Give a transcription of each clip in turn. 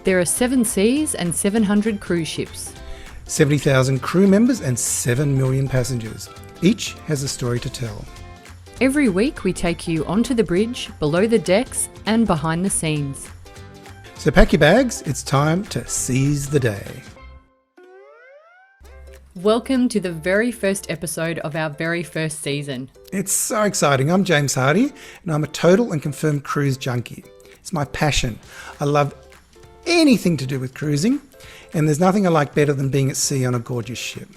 There are 7 seas and 700 cruise ships. 70,000 crew members and 7 million passengers. Each has a story to tell. Every week we take you onto the bridge, below the decks and behind the scenes. So pack your bags, it's time to seize the day. Welcome to the very first episode of our very first season. It's so exciting. I'm James Hardy and I'm a total and confirmed cruise junkie. It's my passion. I love anything to do with cruising, and there's nothing I like better than being at sea on a gorgeous ship.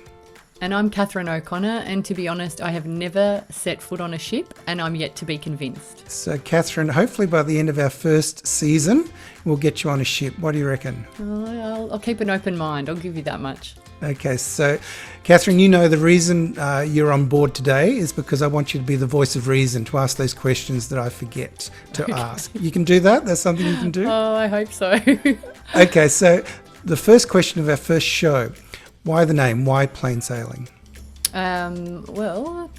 And I'm Catherine O'Connor, and to be honest, I have never set foot on a ship and I'm yet to be convinced. So Catherine, hopefully by the end of our first season, we'll get you on a ship. What do you reckon? I'll keep an open mind, I'll give you that much. Okay, so Catherine, you know the reason you're on board today is because I want you to be the voice of reason, to ask those questions that I forget to ask. You can do that? That's something you can do? Oh, I hope so. Okay, so the first question of our first show, why the name? Why plain sailing? Well,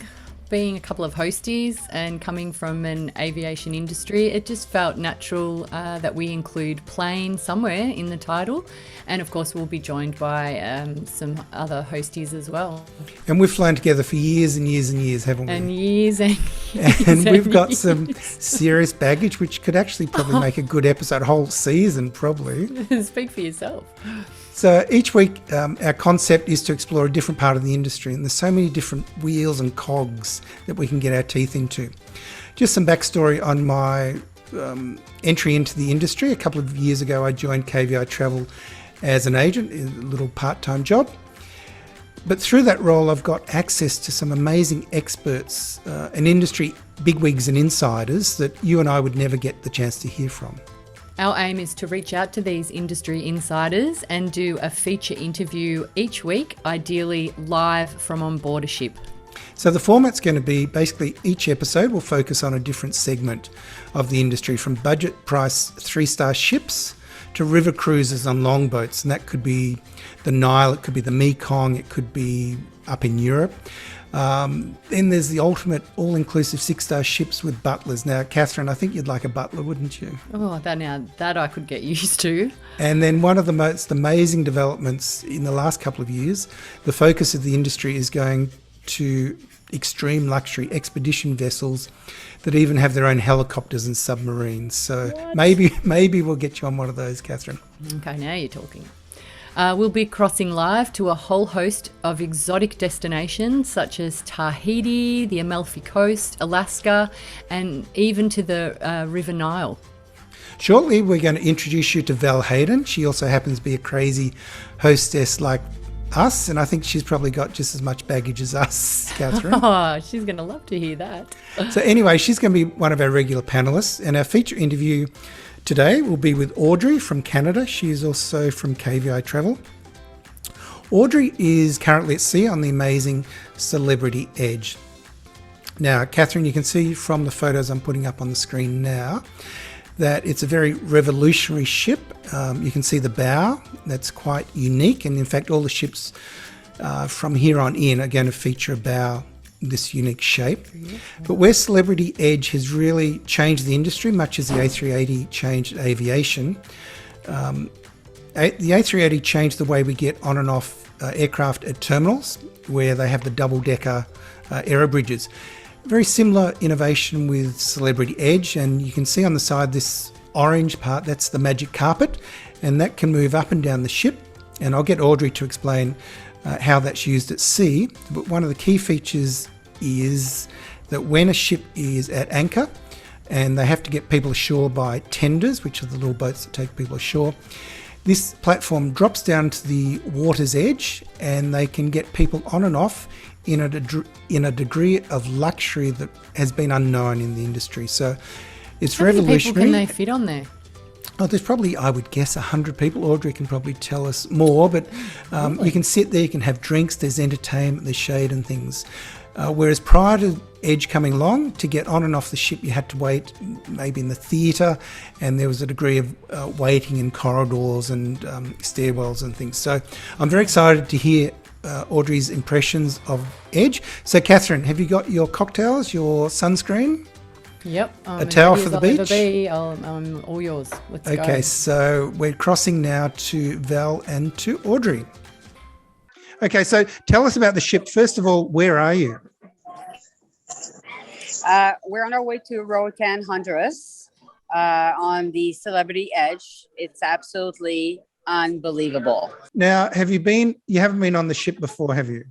being a couple of hosties and coming from an aviation industry, it just felt natural that we include plain somewhere in the title. And of course, we'll be joined by some other hosties as well. And we've flown together for years and years and years, haven't we? And years and years. And we've got some serious baggage, which could actually probably make a good episode, a whole season probably. Speak for yourself. So each week, our concept is to explore a different part of the industry, and there's so many different wheels and cogs that we can get our teeth into. Just some backstory on my entry into the industry. A couple of years ago, I joined KVI Travel as an agent, a little part-time job. But through that role, I've got access to some amazing experts and industry bigwigs and insiders that you and I would never get the chance to hear from. Our aim is to reach out to these industry insiders and do a feature interview each week, ideally live from on board a ship. So the format's going to be basically each episode will focus on a different segment of the industry, from budget price 3-star ships to river cruises on longboats. And that could be the Nile, it could be the Mekong, it could be up in Europe. Then there's the ultimate all-inclusive 6-star ships with butlers. Now, Catherine, I think you'd like a butler, wouldn't you? Oh, that I could get used to. And then one of the most amazing developments in the last couple of years, the focus of the industry is going to extreme luxury expedition vessels that even have their own helicopters and submarines. So maybe we'll get you on one of those, Catherine. Okay, now you're talking. We'll be crossing live to a whole host of exotic destinations such as Tahiti, the Amalfi Coast, Alaska, and even to the River Nile. Shortly, we're going to introduce you to Val Hayden. She also happens to be a crazy hostess like us, and I think she's probably got just as much baggage as us, Catherine. Oh, she's going to love to hear that. So anyway, she's going to be one of our regular panellists, and our feature interview today will be with Audrey from Canada. She is also from KVI Travel. Audrey is currently at sea on the amazing Celebrity Edge. Now, Catherine, you can see from the photos I'm putting up on the screen now that it's a very revolutionary ship. You can see the bow. That's quite unique. And in fact, all the ships from here on in are going to feature a bow this unique shape. But where Celebrity Edge has really changed the industry, much as the A380 changed aviation, the A380 changed the way we get on and off aircraft at terminals, where they have the double-decker aero bridges. Very similar innovation with Celebrity Edge, and you can see on the side this orange part, that's the magic carpet, and that can move up and down the ship. And I'll get Audrey to explain how that's used at sea. But one of the key features is that when a ship is at anchor and they have to get people ashore by tenders, which are the little boats that take people ashore, this platform drops down to the water's edge and they can get people on and off in a degree of luxury that has been unknown in the industry. So it's revolutionary. How many people can they fit on there? Oh, there's probably, I would guess, 100 people. Audrey can probably tell us more, but you can sit there, you can have drinks, there's entertainment, there's shade and things. Whereas prior to Edge coming along, to get on and off the ship, you had to wait maybe in the theatre, and there was a degree of waiting in corridors and stairwells and things. So I'm very excited to hear Audrey's impressions of Edge. So Catherine, have you got your cocktails, your sunscreen? Yep. A towel for the beach? I'm all yours. Let's go. Okay, so we're crossing now to Val and to Audrey. Okay, so tell us about the ship. First of all, where are you? We're on our way to Roatan, Honduras, on the Celebrity Edge. It's absolutely unbelievable. Now, you haven't been on the ship before, have you?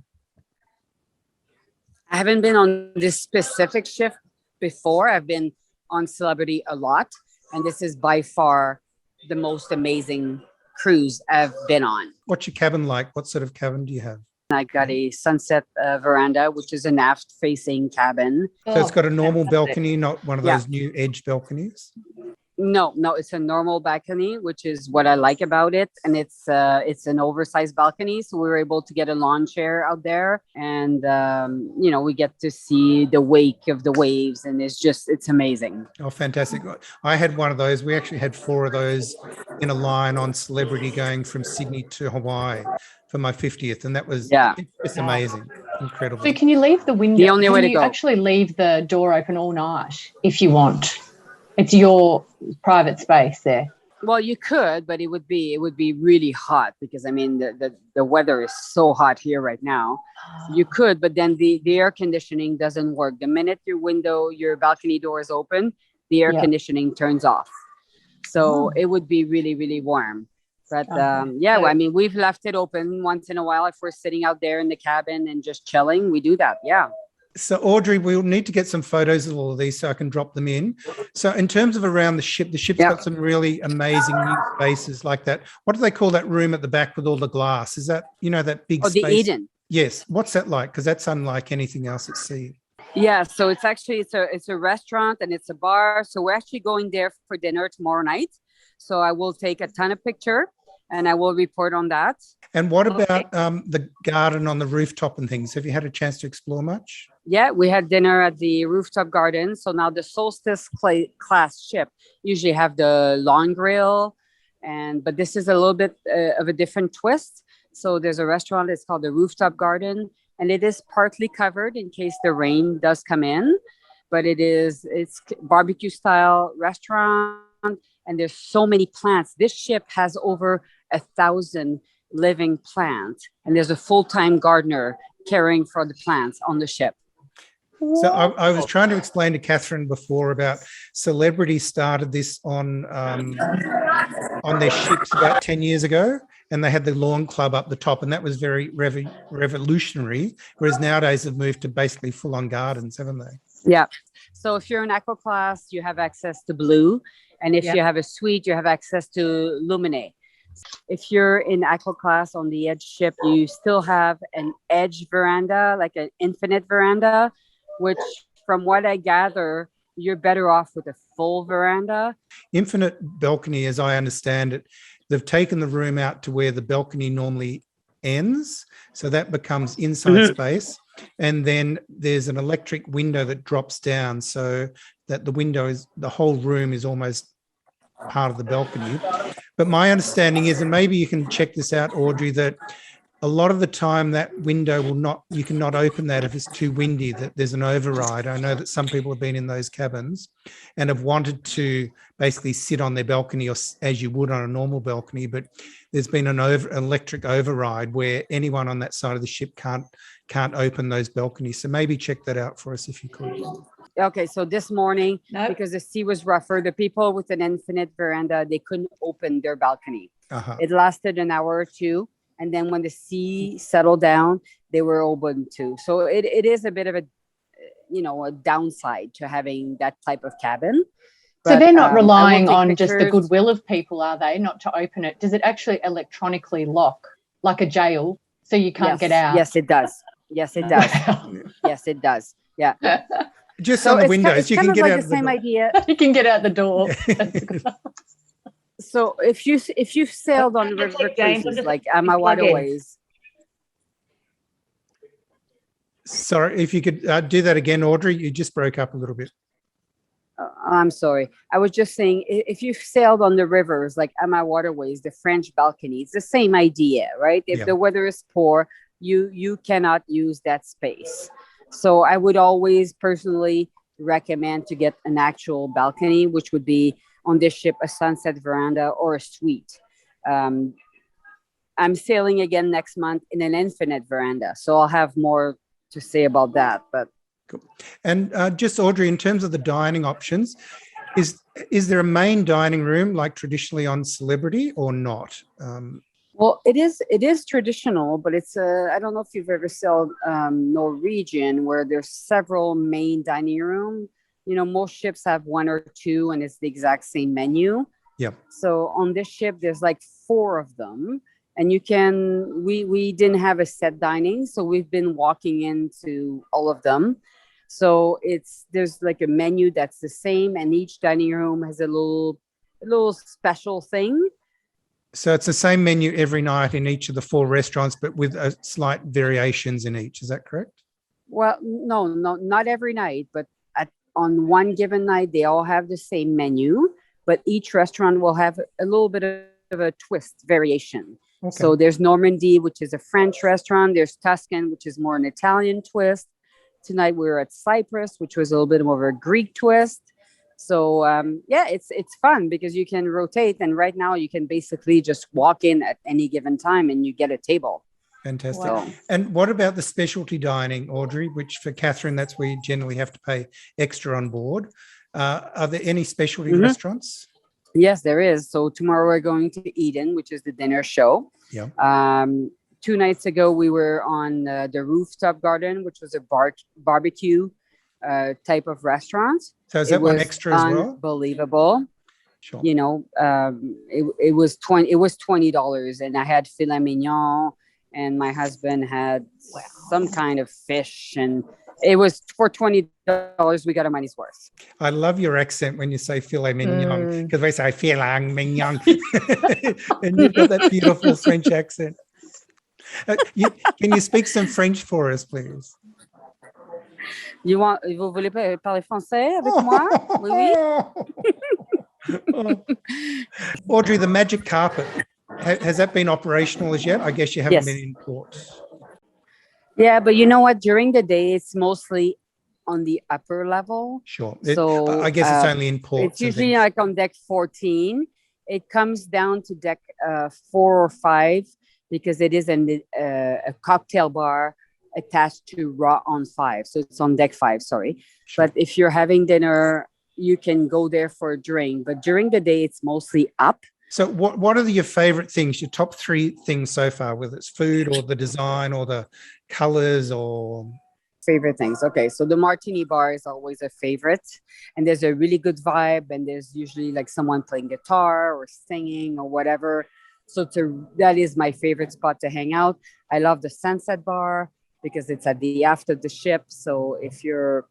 I haven't been on this specific ship before. I've been on Celebrity a lot, and this is by far the most amazing cruise I've been on. What's your cabin like? What sort of cabin do you have? I got a sunset veranda, which is an aft-facing cabin. So it's got a normal balcony, not one of those new edge balconies? No, it's a normal balcony, which is what I like about it. And it's an oversized balcony. So we were able to get a lawn chair out there, and, we get to see the wake of the waves, and it's amazing. Oh, fantastic. I had one of those. We actually had 4 of those in a line on Celebrity going from Sydney to Hawaii for my 50th. And that was it's amazing. Incredible. So can you leave the window? The only way to go. Actually leave the door open all night if you want. It's your private space there. Well, you could, but it would be really hot because the weather is so hot here right now. You could, but then the air conditioning doesn't work. The minute your balcony door is open, the air conditioning turns off. So it would be really, really warm. But we've left it open once in a while. If we're sitting out there in the cabin and just chilling, we do that. Yeah. So Audrey, we'll need to get some photos of all of these so I can drop them in. So in terms of around the ship's got some really amazing new spaces like that. What do they call that room at the back with all the glass? Is that, that big space? Oh, the Eden. Yes. What's that like? Because that's unlike anything else at sea. Yeah, so it's a restaurant and it's a bar. So we're actually going there for dinner tomorrow night. So I will take a ton of pictures and I will report on that. And what about the garden on the rooftop and things? Have you had a chance to explore much? Yeah, we had dinner at the rooftop garden. So now the Solstice class ship usually have the lawn grill, but this is a little bit of a different twist. So there's a restaurant. It's called the Rooftop Garden, and it is partly covered in case the rain does come in. But it's barbecue style restaurant, and there's so many plants. This ship has over 1,000 living plants, and there's a full-time gardener caring for the plants on the ship. So I was trying to explain to Catherine before about Celebrity started this on their ships about 10 years ago, and they had the lawn club up the top, and that was very revolutionary, whereas nowadays they've moved to basically full-on gardens, haven't they? Yeah. So if you're in Aqua Class, you have access to Blue, and if you have a suite, you have access to Lumine. If you're in Aqua Class on the Edge ship, you still have an Edge veranda, like an infinite veranda, which from what I gather, you're better off with a full veranda. Infinite balcony, as I understand it, they've taken the room out to where the balcony normally ends. So that becomes inside space. And then there's an electric window that drops down so that the whole room is almost part of the balcony. But my understanding is, and maybe you can check this out, Audrey, that a lot of the time that window you cannot open that if it's too windy, that there's an override. I know that some people have been in those cabins and have wanted to basically sit on their balcony or as you would on a normal balcony, but there's been an electric override where anyone on that side of the ship can't open those balconies. So maybe check that out for us if you could. Okay, so this morning, because the sea was rougher, the people with an infinite veranda, they couldn't open their balcony. It lasted an hour or two. And then when the sea settled down, they were open too. So it is a bit of a downside to having that type of cabin. So they're not relying on just the goodwill of people, are they, not to open it? Does it actually electronically lock like a jail so you can't get out? Yes, it does. Yes, it does. Yes, it does. Yeah. Just on the windows, you can get out the same idea. You can get out the door. So if you sailed on river cruises like Ama Waterways. Sorry, if you could do that again, Audrey, you just broke up a little bit. I'm sorry. I was just saying, if you sailed on the rivers like Ama Waterways, the French balcony, it's the same idea, right? If the weather is poor, you cannot use that space. So I would always personally recommend to get an actual balcony, which would be on this ship a sunset veranda or a suite. I'm sailing again next month in an infinite veranda, so I'll have more to say about that. But cool. And just Audrey, in terms of the dining options, is there a main dining room like traditionally on Celebrity or not? Well, it is traditional, but it's I don't know if you've ever sailed Norwegian, where there's several main dining room. You know, most ships have one or two, and it's the exact same menu. Yep. So on this ship, there's like 4 of them, and we didn't have a set dining, so we've been walking into all of them. So there's like a menu that's the same, and each dining room has a little special thing. So it's the same menu every night in each of the 4 restaurants, but with slight variations in each. Is that correct? Well, no, not every night, but on one given night, they all have the same menu, but each restaurant will have a little bit of a twist variation. Okay. So there's Normandy, which is a French restaurant. There's Tuscan, which is more an Italian twist. Tonight we were at Cyprus, which was a little bit more of a Greek twist. So it's fun because you can rotate, and right now you can basically just walk in at any given time and you get a table. Fantastic. Wow. And what about the specialty dining, Audrey, which for Catherine, that's where you generally have to pay extra on board. Are there any specialty restaurants? Yes, there is. So tomorrow we're going to Eden, which is the dinner show. Yeah. 2 nights ago, we were on the rooftop garden, which was a barbecue type of restaurant. So is that one extra as well? Unbelievable. Sure. You know, it was $20, and I had filet mignon, and my husband had some kind of fish, and it was for $20. We got our money's worth. I love your accent when you say filet mignon, because we say filet mignon, and you've got that beautiful French accent. Can you speak some French for us, please? Vous voulez parler français avec moi? Oui. Audrey, the magic carpet, has that been operational as yet? I guess you haven't been in port. Yeah, but you know what? During the day, it's mostly on the upper level. Sure. So I guess it's only in ports. It's usually like on deck 14. It comes down to deck 4 or 5 because it is a cocktail bar attached to Raw on 5. So it's on deck 5, sorry. Sure. But if you're having dinner, you can go there for a drink. But during the day, it's mostly up. So what are your favorite things, your top 3 things so far, whether it's food or the design or the colors or... Favorite things. Okay, so the martini bar is always a favorite, and there's a really good vibe, and there's usually like someone playing guitar or singing or whatever. So that is my favorite spot to hang out. I love the sunset bar because it's at the aft of the ship. So if you're,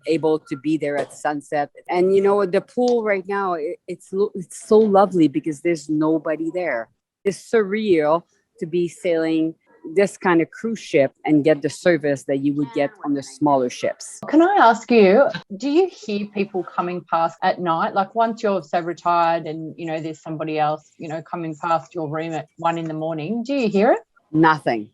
able to be there at sunset, and the pool right now, it's so lovely because there's nobody there. It's surreal to be sailing this kind of cruise ship and get the service that you would get on the smaller ships. Can I ask you, do you hear people coming past at night? Like once you're so retired and, there's somebody else, coming past your room at 1 a.m, do you hear it? Nothing.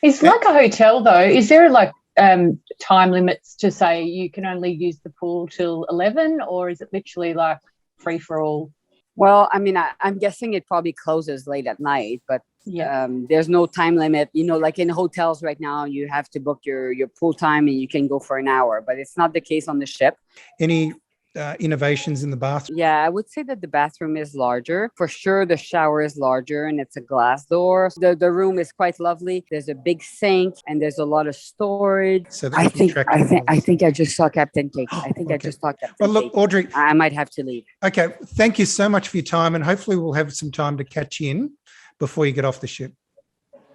It's like a hotel though. Is there like time limits to say you can only use the pool till 11, or is it literally like free for all? Well, I mean, I'm guessing it probably closes late at night, but there's no time limit. Like in hotels right now, you have to book your pool time and you can go for an hour, but it's not the case on the ship. Any innovations in the bathroom? Yeah, I would say that the bathroom is larger. For sure, the shower is larger and it's a glass door. The room is quite lovely. There's a big sink and there's a lot of storage. So I think I just saw Captain Cake. I just saw Captain Cake. Well, look, Audrey, I might have to leave. Okay, thank you so much for your time, and hopefully we'll have some time to catch in before you get off the ship.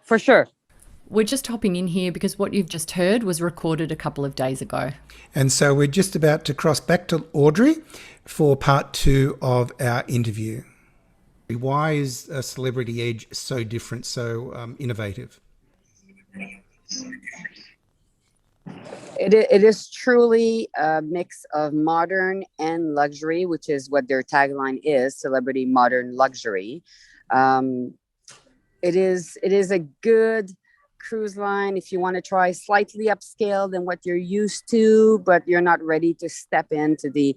For sure. We're just hopping in here because what you've just heard was recorded a couple of days ago. And so we're just about to cross back to Audrey for part 2 of our interview. Why is a Celebrity Edge so different, so innovative? It is truly a mix of modern and luxury, which is what their tagline is, Celebrity Modern Luxury. It is a good cruise line, if you want to try slightly upscale than what you're used to, but you're not ready to step into the,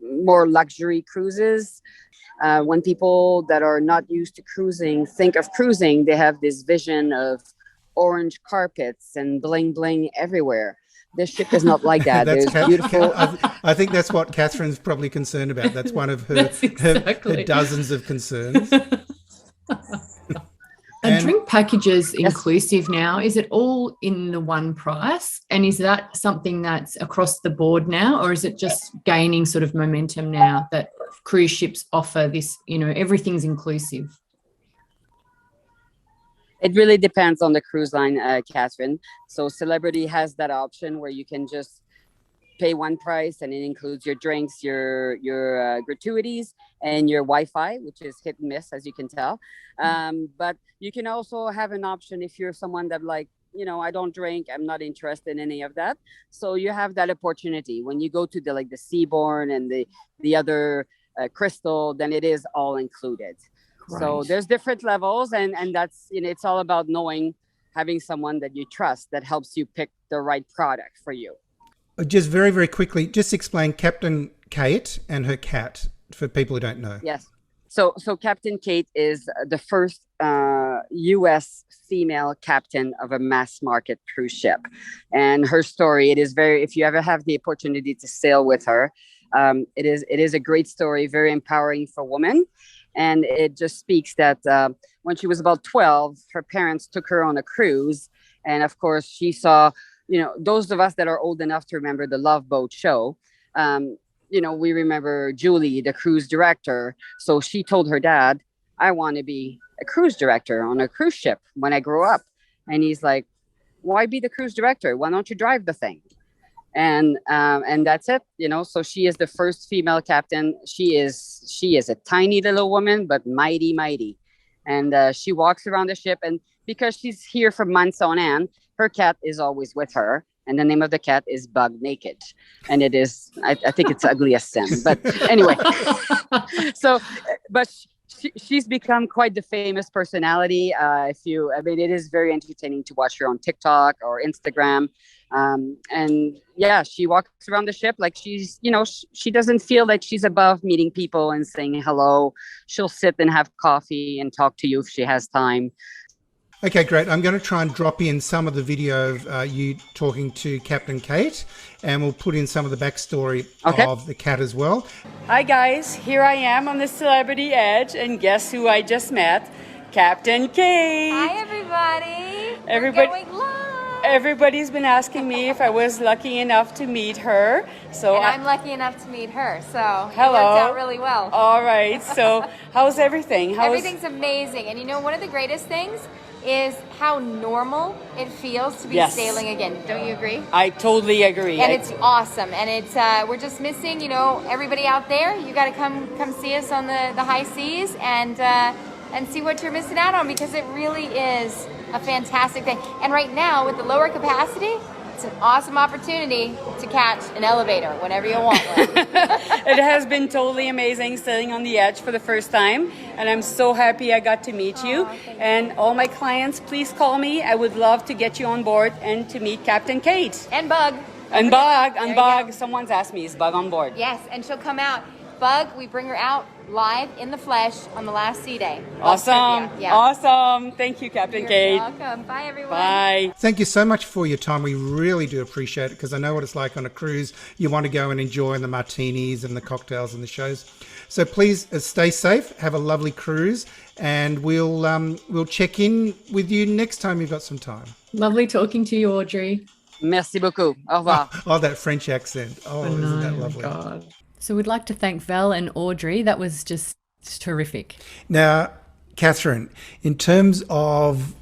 more luxury cruises. When people that are not used to cruising think of cruising, they have this vision of orange carpets and bling bling everywhere. This ship is not like that. There's beautiful. I think that's what Catherine's probably concerned about. That's one of her dozens of concerns. And drink packages inclusive now, is it all in the one price? And is that something that's across the board now, or is it just gaining sort of momentum now that cruise ships offer this, everything's inclusive? It really depends on the cruise line, Catherine. So Celebrity has that option where you can just pay one price, and it includes your drinks, your gratuities, and your Wi-Fi, which is hit and miss, as you can tell. But you can also have an option if you're someone that I don't drink, I'm not interested in any of that. So you have that opportunity when you go to the Seabourn and the other Crystal, then it is all included. Right. So there's different levels, and that's, it's all about having someone that you trust that helps you pick the right product for you. Just very, very quickly, just explain Captain Kate and her cat for people who don't know. Yes. So Captain Kate is the first U.S. female captain of a mass market cruise ship. And her story, if you ever have the opportunity to sail with her, it is a great story, very empowering for women. And it just speaks that when she was about 12, her parents took her on a cruise. And of course, she saw, those of us that are old enough to remember the Love Boat show, we remember Julie, the cruise director. So she told her dad, I want to be a cruise director on a cruise ship when I grow up. And he's like, why be the cruise director? Why don't you drive the thing? And that's it, so she is the first female captain. She is a tiny little woman, but mighty, mighty. And she walks around the ship, and because she's here for months on end, her cat is always with her. And the name of the cat is Bug Naked. And it is, I think it's ugly as sin. But anyway, she's become quite the famous personality. It is very entertaining to watch her on TikTok or Instagram. And yeah, she walks around the ship like she's, she doesn't feel like she's above meeting people and saying hello. She'll sit and have coffee and talk to you if she has time. Okay, great. I'm going to try and drop in some of the video of you talking to Captain Kate, and we'll put in some of the backstory of the cat as well. Hi guys, here I am on the Celebrity Edge, and guess who I just met? Captain Kate. Hi everybody. We're going live. Everybody's been asking me if I was lucky enough to meet her. And I'm lucky enough to meet her, so hello. It worked out really well. All right, so how's everything? Everything's amazing. And one of the greatest things is how normal it feels to be sailing again. Don't you agree? I totally agree. And it's awesome. And it's we're just missing, everybody out there. You got to come see us on the high seas and see what you're missing out on, because it really is a fantastic thing. And right now, with the lower capacity, it's an awesome opportunity to catch an elevator whenever you want one. It has been totally amazing sailing on the Edge for the first time, and I'm so happy I got to meet you. And all my clients, please call me. I would love to get you on board and to meet Captain Kate. And Bug. And Bug. Someone's asked me, is Bug on board? Yes, and she'll come out. Bug, we bring her out live in the flesh on the last sea day. Awesome. Yeah. Awesome. Thank you, Captain Kate. You're welcome. Bye, everyone. Bye. Thank you so much for your time. We really do appreciate it, because I know what it's like on a cruise. You want to go and enjoy the martinis and the cocktails and the shows. So please stay safe. Have a lovely cruise, and we'll check in with you next time you've got some time. Lovely talking to you, Audrey. Merci beaucoup. Au revoir. Oh, that French accent. Oh, isn't that lovely? God. So we'd like to thank Val and Audrey. That was just terrific. Now, Catherine, in terms of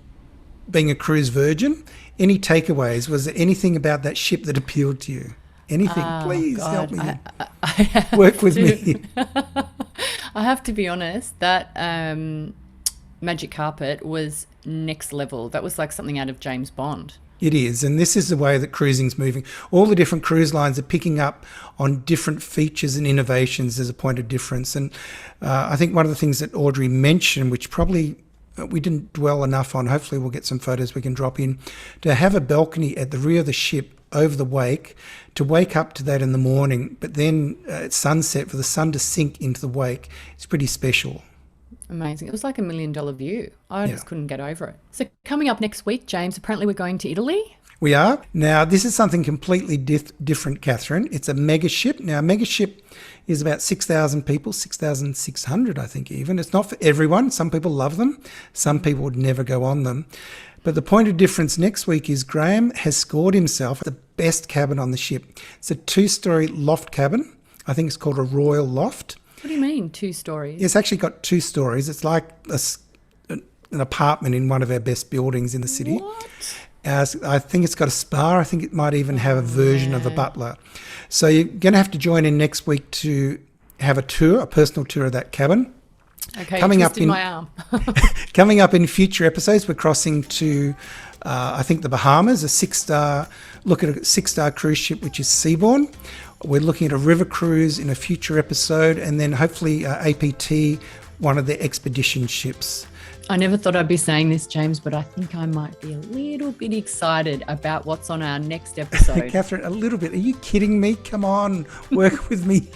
being a cruise virgin, any takeaways? Was there anything about that ship that appealed to you? Anything? Please help me. Work with me. I have to be honest, that magic carpet was next level. That was like something out of James Bond. It is, and this is the way that cruising's moving. All the different cruise lines are picking up on different features and innovations as a point of difference. And I think one of the things that Audrey mentioned, which probably we didn't dwell enough on, hopefully we'll get some photos we can drop in, to have a balcony at the rear of the ship over the wake, to wake up to that in the morning, but then at sunset for the sun to sink into the wake. It's pretty special. Amazing. It was like $1 million view. I just couldn't get over it. So coming up next week, James, apparently we're going to Italy. We are. Now, this is something completely different, Catherine. It's a mega ship. Now, a mega ship is about 6,000 people, 6,600, I think even. It's not for everyone. Some people love them. Some people would never go on them. But the point of difference next week is Graham has scored himself the best cabin on the ship. It's a 2-story loft cabin. I think it's called a Royal Loft. What do you mean, 2 stories? It's actually got 2 stories. It's like an apartment in one of our best buildings in the city. What? I think it's got a spa. I think it might even have a version of a butler. So you're going to have to join in next week to have a tour, a personal tour of that cabin. Okay, coming you up twisted in my arm. coming up in future episodes, we're crossing to, I think, the Bahamas, a 6-star, look at a 6-star cruise ship, which is Seabourn. We're looking at a river cruise in a future episode, and then hopefully APT, one of the expedition ships. I never thought I'd be saying this, James, but I think I might be a little bit excited about what's on our next episode. Catherine, a little bit. Are you kidding me? Come on, work with me.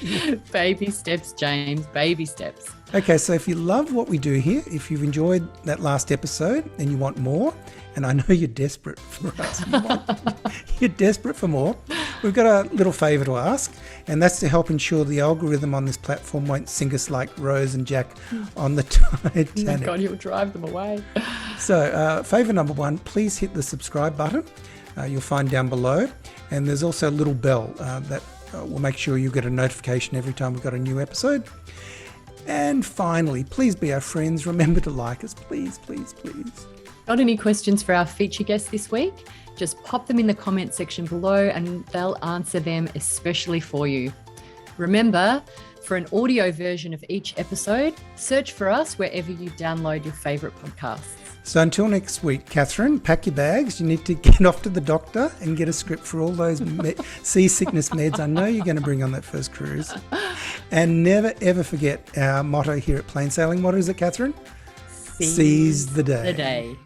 Baby steps, James, baby steps. Okay, so if you love what we do here, if you've enjoyed that last episode and you want more, and I know you're desperate for us, you're desperate for more, we've got a little favour to ask, and that's to help ensure the algorithm on this platform won't sink us like Rose and Jack on the Titanic. Oh my God, you'll drive them away. So favour number 1, please hit the subscribe button. You'll find down below, and there's also a little bell that will make sure you get a notification every time we've got a new episode. And finally, please be our friends. Remember to like us, please, please, please. Got any questions for our feature guests this week? Just pop them in the comment section below and they'll answer them especially for you. Remember, for an audio version of each episode, search for us wherever you download your favourite podcasts. So until next week, Catherine, pack your bags. You need to get off to the doctor and get a script for all those seasickness meds I know you're going to bring on that first cruise. And never, ever forget our motto here at Plain Sailing. What is it, Catherine? Seize the day. The day.